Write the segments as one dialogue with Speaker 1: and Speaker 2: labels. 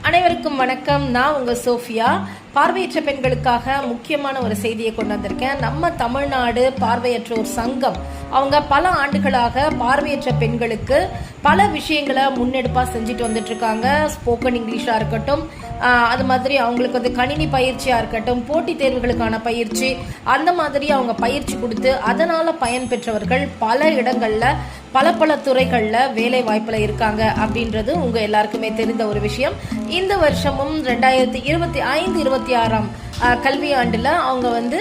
Speaker 1: அனைவருக்கும் வணக்கம். நான் உங்க சோஃபியா. பார்வையற்ற பெண்களுக்காக முக்கியமான ஒரு செய்தியை கொண்டு வந்திருக்கேன். நம்ம தமிழ்நாடு பார்வையற்றோர் சங்கம் அவங்க பல ஆண்டுகளாக பார்வையற்ற பெண்களுக்கு பல விஷயங்களை முன்னெடுப்பா செஞ்சுட்டு வந்துட்டு இருக்காங்க. ஸ்போக்கன் இங்கிலீஷா இருக்கட்டும், அது மாதிரி அவங்களுக்கு வந்து கணினி பயிற்சியா இருக்கட்டும், போட்டித் தேர்வுகளுக்கான பயிற்சி, அந்த மாதிரி அவங்க பயிற்சி கொடுத்து அதனால பயன் பெற்றவர்கள் பல இடங்கள்ல பல துறைகள்ல வேலை வாய்ப்புல இருக்காங்க அப்படின்றது உங்க எல்லாருக்குமே தெரிந்த ஒரு விஷயம். இந்த வருஷமும் 2025-26 கல்வியாண்டுல அவங்க வந்து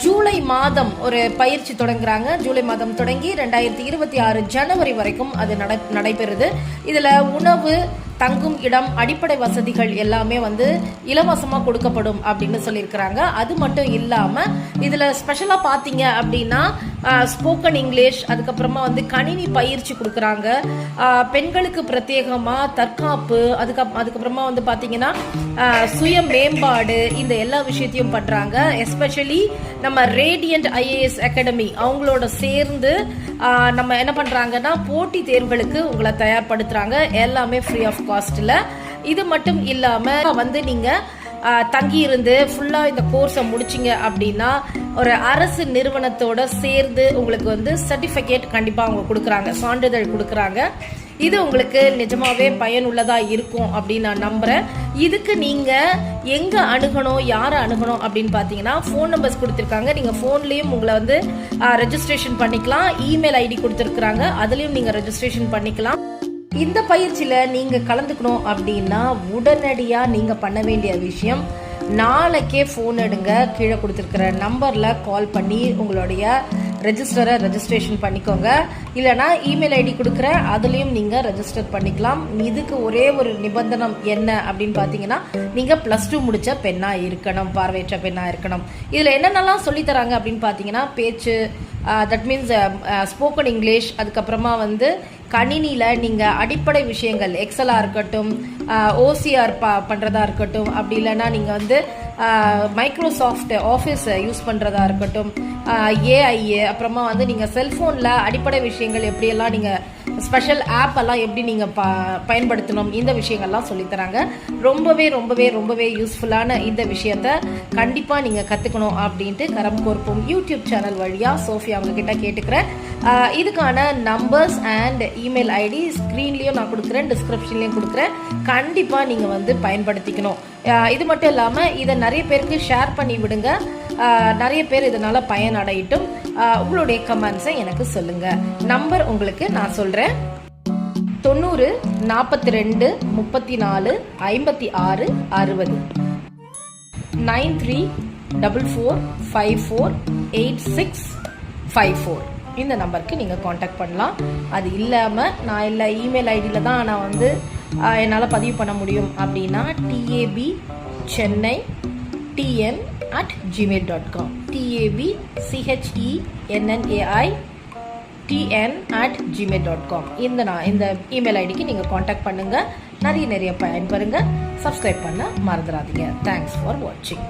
Speaker 1: ஜூலை மாதம் ஒரு பயிற்சி தொடங்குறாங்க. ஜூலை மாதம் தொடங்கி 2026 ஜனவரி வரைக்கும் அது நடைபெறுது. இதுல உணவு, தங்கும் இடம், அடிப்படை வசதிகள் எல்லாமே வந்து இலவசமா கொடுக்கப்படும் அப்படின்னு சொல்லியிருக்கிறாங்க. அது மட்டும் இல்லாம இதுல ஸ்பெஷலா பாத்தீங்க அப்படின்னா ஸ்போக்கன் இங்கிலீஷ், அதுக்கப்புறமா வந்து கணினி பயிற்சி கொடுக்குறாங்க. பெண்களுக்கு பிரத்யேகமா தற்காப்பு, அதுக்கப்புறமா வந்து பாத்தீங்கன்னா சுய மேம்பாடு, இந்த எல்லா விஷயத்தையும் பண்றாங்க. எஸ்பெஷலி நம்ம ரேடியன்ட் IAS அகாடமி அவங்களோட சேர்ந்து நம்ம என்ன பண்றாங்கன்னா போட்டி தேர்வுகளுக்கு உங்களை தயார்படுத்துறாங்க. எல்லாமே ஃப்ரீ ஆஃப் காஸ்ட்ல. இது மட்டும் இல்லாம வந்து நீங்க தங்கி இருந்து ஃபுல்லா இந்த கோர்ஸை முடிச்சிங்க அப்படின்னா ஒரு அரசு நிறுவனத்தோட சேர்ந்து உங்களுக்கு வந்து சர்டிபிகேட் கண்டிப்பா அவங்க கொடுக்குறாங்க, சான்றிதழ் கொடுக்குறாங்க. இது உங்களுக்கு நிஜமாவே பயனுள்ளதா இருக்கும் அப்படின்னு நான் நம்புறேன். இதுக்கு நீங்க எங்க அணுகணும், யாரை அணுகணும் அப்படின்னு பாத்தீங்கன்னா ஃபோன் நம்பர்ஸ் கொடுத்துருக்காங்க. நீங்க போன்லயும் உங்களை வந்து ரெஜிஸ்ட்ரேஷன் பண்ணிக்கலாம். இமெயில் ID கொடுத்துருக்காங்க, அதுலயும் நீங்க ரெஜிஸ்ட்ரேஷன் பண்ணிக்கலாம். இந்த பயிற்சியில நீங்க கலந்துக்கணும் அப்படின்னா உடனடியா நீங்க பண்ண வேண்டிய விஷயம், நாளைக்கே போன் எடுங்க. கீழே கொடுத்துருக்கிற நம்பர்ல கால் பண்ணி உங்களுடைய ரெஜிஸ்ட்ரேஷன் பண்ணிக்கோங்க. இல்லைனா இமெயில் ID கொடுக்குறேன், அதுலயும் நீங்க ரெஜிஸ்டர் பண்ணிக்கலாம். இதுக்கு ஒரே ஒரு நிபந்தனம் என்ன அப்படின்னு பாத்தீங்கன்னா நீங்க +2 முடிச்ச பெண்ணா இருக்கணும், பார்வையற்ற பெண்ணா இருக்கணும். இதுல என்னென்னலாம் சொல்லி தராங்க அப்படின்னு பாத்தீங்கன்னா பேச்சு, தட் மீன்ஸ் ஸ்போக்கன் இங்கிலீஷ், அதுக்கப்புறமா வந்து கணினியில நீங்க அடிப்படை விஷயங்கள், எக்ஸலா இருக்கட்டும், OCR பண்றதா இருக்கட்டும், அப்படி இல்லைன்னா நீங்க வந்து மைக்ரோசாஃப்ட் ஆஃபீஸ் யூஸ் பண்றதா இருக்கட்டும், AI, அப்புறமா வந்து நீங்க செல்போன்ல அடிப்படை விஷயங்கள் எப்படியெல்லாம் நீங்க ஸ்பெஷல் ஆப் எல்லாம் எப்படி நீங்க பயன்படுத்தணும், இந்த விஷயங்கள்லாம் சொல்லித்தராங்க. ரொம்பவே யூஸ்ஃபுல்லான இந்த விஷயத்த கண்டிப்பா நீங்க கத்துக்கணும் அப்படின்ட்டு கரம் கோர்ப்போம் யூடியூப் சேனல் வழியா சோஃபியா அவங்க கிட்ட கேட்டுக்கிறேன். இதுக்கான நம்பர்ஸ் அண்ட் இமெயில் ID ஸ்கிரீன்லயும் நான் கொடுக்குறேன், டிஸ்கிரிப்ஷன்லயும் கொடுக்குறேன். கண்டிப்பா நீங்க வந்து பயன்படுத்திக்கணும். இது மட்டும் இல்லாம இதை நிறைய பேருக்கு ஷேர் பண்ணி விடுங்க. நிறைய பேர் இதனால பயன் அடையட்டும். உங்களுடைய கமெண்ட்ஸை எனக்கு சொல்லுங்க. நம்பர் உங்களுக்கு நான் சொல்றேன்: 90 42 34 56 60 9344548654. இந்த நம்பருக்கு நீங்க காண்டாக்ட் பண்ணலாம். அது இல்லாம நான் இல்லை இமெயில் ஐடியில தான் நான் வந்து என்னால் பதிவு பண்ண முடியும் அப்படின்னா tabchennai@gmail.com tabchennai@gmail.com இந்த இமெயில் ஐடிக்கு நீங்க காண்டாக்ட் பண்ணுங்க. நிறைய பயன்பெறுங்க. சப்ஸ்கிரைப் பண்ண மறந்துடாதீங்க. தேங்க்ஸ் ஃபார் வாட்சிங்.